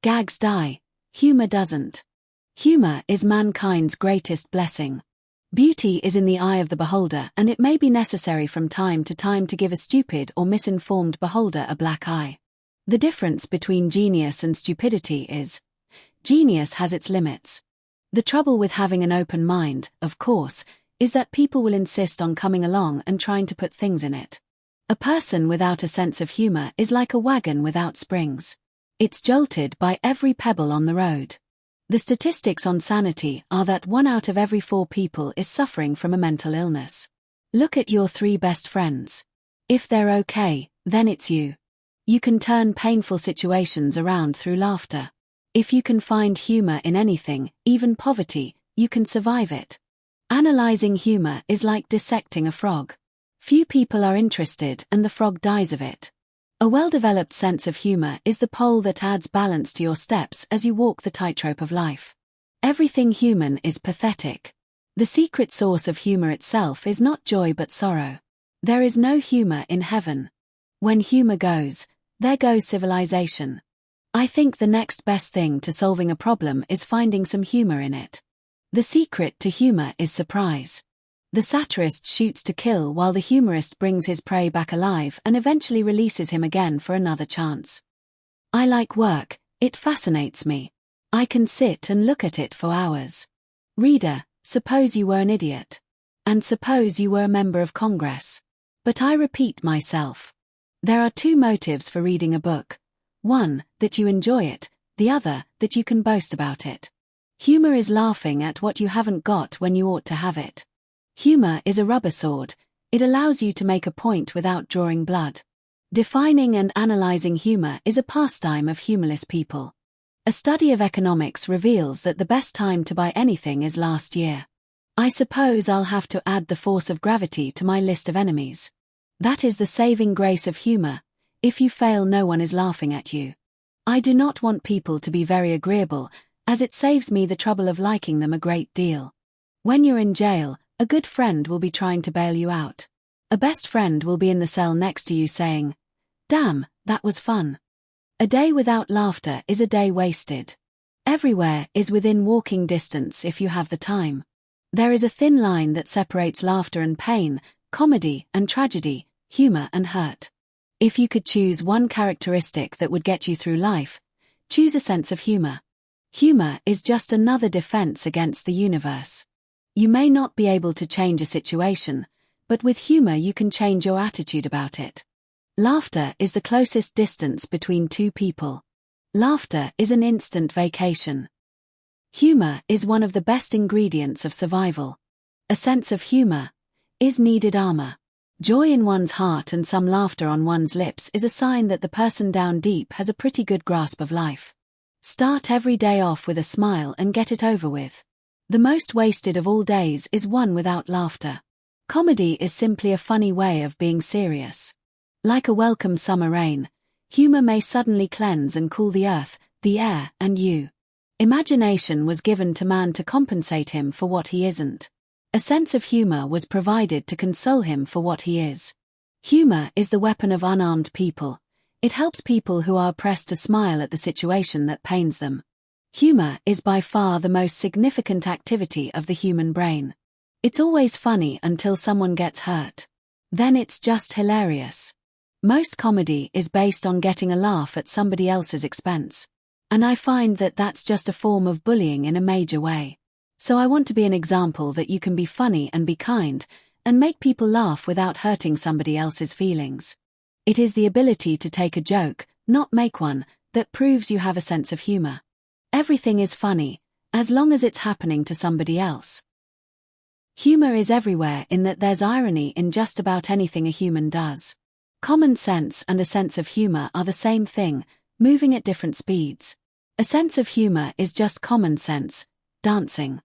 Gags die. Humor doesn't. Humor is mankind's greatest blessing. Beauty is in the eye of the beholder, and it may be necessary from time to time to give a stupid or misinformed beholder a black eye. The difference between genius and stupidity is, genius has its limits. The trouble with having an open mind, of course, is that people will insist on coming along and trying to put things in it. A person without a sense of humor is like a wagon without springs. It's jolted by every pebble on the road. The statistics on sanity are that 1 out of every 4 people is suffering from a mental illness. Look at your 3 best friends. If they're okay, then it's you. You can turn painful situations around through laughter. If you can find humor in anything, even poverty, you can survive it. Analyzing humor is like dissecting a frog. Few people are interested and the frog dies of it. A well-developed sense of humor is the pole that adds balance to your steps as you walk the tightrope of life. Everything human is pathetic. The secret source of humor itself is not joy but sorrow. There is no humor in heaven. When humor goes, there goes civilization. I think the next best thing to solving a problem is finding some humor in it. The secret to humor is surprise. The satirist shoots to kill while the humorist brings his prey back alive and eventually releases him again for another chance. I like work, it fascinates me. I can sit and look at it for hours. Reader, suppose you were an idiot. And suppose you were a member of Congress. But I repeat myself. There are 2 motives for reading a book. 1, that you enjoy it, the other, that you can boast about it. Humor is laughing at what you haven't got when you ought to have it. Humor is a rubber sword. It allows you to make a point without drawing blood. Defining and analyzing humor is a pastime of humorless people. A study of economics reveals that the best time to buy anything is last year. I suppose I'll have to add the force of gravity to my list of enemies. That is the saving grace of humor. If you fail, no one is laughing at you. I do not want people to be very agreeable, as it saves me the trouble of liking them a great deal. When you're in jail, a good friend will be trying to bail you out. A best friend will be in the cell next to you saying, "Damn, that was fun." A day without laughter is a day wasted. Everywhere is within walking distance if you have the time. There is a thin line that separates laughter and pain, comedy and tragedy, humor and hurt. If you could choose one characteristic that would get you through life, choose a sense of humor. Humor is just another defense against the universe. You may not be able to change a situation, but with humor you can change your attitude about it. Laughter is the closest distance between 2 people. Laughter is an instant vacation. Humor is one of the best ingredients of survival. A sense of humor is needed armor. Joy in one's heart and some laughter on one's lips is a sign that the person down deep has a pretty good grasp of life. Start every day off with a smile and get it over with. The most wasted of all days is one without laughter. Comedy is simply a funny way of being serious. Like a welcome summer rain, humor may suddenly cleanse and cool the earth, the air, and you. Imagination was given to man to compensate him for what he isn't. A sense of humor was provided to console him for what he is. Humor is the weapon of unarmed people. It helps people who are oppressed to smile at the situation that pains them. Humor is by far the most significant activity of the human brain. It's always funny until someone gets hurt. Then it's just hilarious. Most comedy is based on getting a laugh at somebody else's expense. And I find that that's just a form of bullying in a major way. So I want to be an example that you can be funny and be kind, and make people laugh without hurting somebody else's feelings. It is the ability to take a joke, not make one, that proves you have a sense of humor. Everything is funny, as long as it's happening to somebody else. Humor is everywhere in that there's irony in just about anything a human does. Common sense and a sense of humor are the same thing, moving at different speeds. A sense of humor is just common sense, dancing.